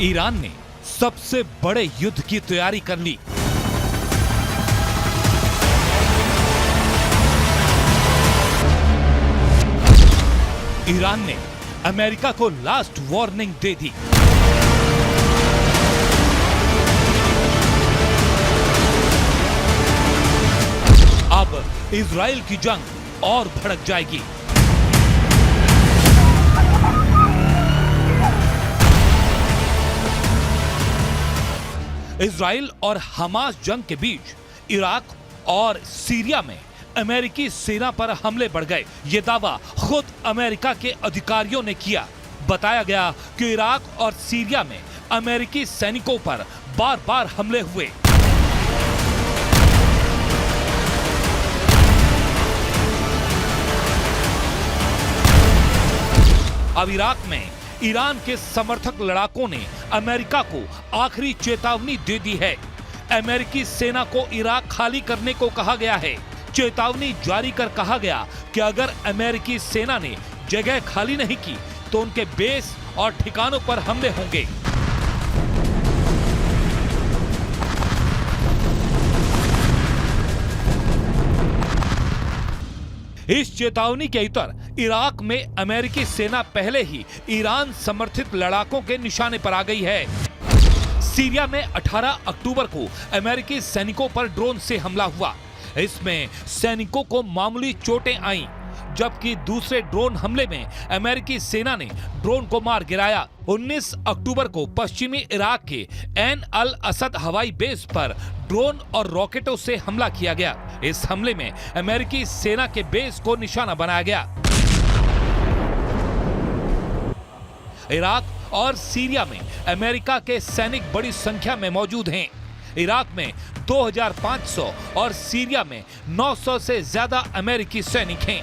Iran ने सबसे बड़े युद्ध की तैयारी कर ली। ईरान ने अमेरिका को लास्ट वार्निंग दे दी। अब इजराइल की जंग और भड़क जाएगी। इजराइल और हमास जंग के बीच इराक और सीरिया में अमेरिकी सेना पर हमले बढ़ गए। ये दावा खुद अमेरिका के अधिकारियों ने किया। बताया गया कि इराक और सीरिया में अमेरिकी सैनिकों पर बार बार हमले हुए। अब इराक में ईरान के समर्थक लड़ाकों ने अमेरिका को आखिरी चेतावनी दे दी है। अमेरिकी सेना को इराक खाली करने को कहा गया है। चेतावनी जारी कर कहा गया कि अगर अमेरिकी सेना ने जगह खाली नहीं की तो उनके बेस और ठिकानों पर हमले होंगे। इस चेतावनी के उत्तर इराक में अमेरिकी सेना पहले ही ईरान समर्थित लड़ाकों के निशाने पर आ गई है। सीरिया में 18 अक्टूबर को अमेरिकी सैनिकों पर ड्रोन से हमला हुआ। इसमें सैनिकों को मामूली चोटें आईं, जबकि दूसरे ड्रोन हमले में अमेरिकी सेना ने ड्रोन को मार गिराया। 19 अक्टूबर को पश्चिमी इराक के ऐन अल असद हवाई बेस पर ड्रोन और रॉकेटों से हमला किया गया। इस हमले में अमेरिकी सेना के बेस को निशाना बनाया गया। इराक और सीरिया में अमेरिका के सैनिक बड़ी संख्या में मौजूद हैं। इराक में 2500 और सीरिया में 900 से ज्यादा अमेरिकी सैनिक हैं।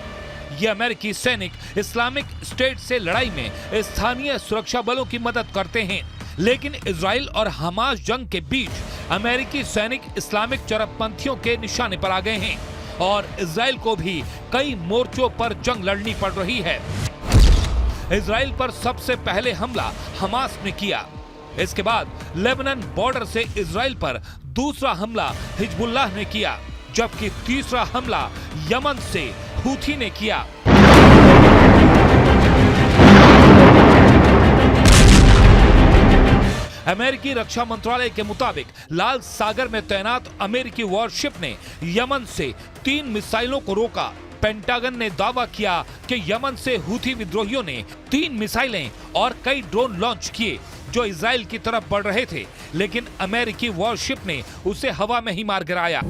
ये अमेरिकी सैनिक इस्लामिक स्टेट से लड़ाई में स्थानीय सुरक्षा बलों की मदद करते हैं। लेकिन इजराइल और हमास जंग के बीच अमेरिकी सैनिक इस्लामिक चरमपंथियों के निशाने पर आ गए हैं और इजराइल को भी कई मोर्चों पर जंग लड़नी पड़ रही है। इजराइल पर सबसे पहले हमला हमास ने किया। इसके बाद लेबनान बॉर्डर से इजराइल पर दूसरा हमला हिजबुल्लाह ने किया, जबकि तीसरा हमला यमन से हूथी ने किया। अमेरिकी रक्षा मंत्रालय के मुताबिक लाल सागर में तैनात अमेरिकी वॉरशिप ने यमन से 3 मिसाइलों को रोका। पेंटागन ने दावा किया कि यमन से हूथी विद्रोहियों ने 3 मिसाइलें और कई ड्रोन लॉन्च किए जो इजराइल की तरफ बढ़ रहे थे, लेकिन अमेरिकी वॉरशिप ने उसे हवा में ही मार गिराया।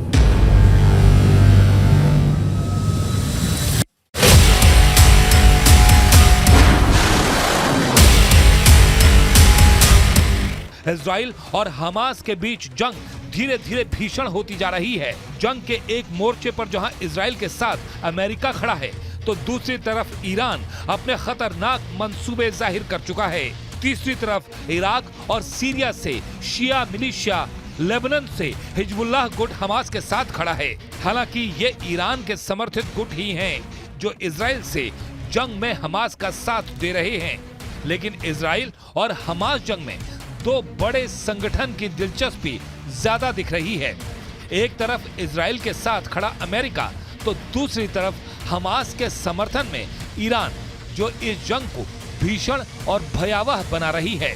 इजराइल और हमास के बीच जंग धीरे धीरे भीषण होती जा रही है। जंग के एक मोर्चे पर जहां इजराइल के साथ अमेरिका खड़ा है, तो दूसरी तरफ ईरान अपने खतरनाक मंसूबे जाहिर कर चुका है। तीसरी तरफ इराक और सीरिया से शिया मिलिशिया, लेबनान से हिजबुल्लाह गुट हमास के साथ खड़ा है। हालांकि ये ईरान के समर्थित गुट ही हैं जो इजराइल से जंग में हमास का साथ दे रहे हैं। लेकिन इजराइल और हमास जंग में 2 बड़े संगठन की दिलचस्पी ज्यादा दिख रही है। एक तरफ इजराइल के साथ खड़ा अमेरिका, तो दूसरी तरफ हमास के समर्थन में ईरान, जो इस जंग को भीषण और भयावह बना रही है।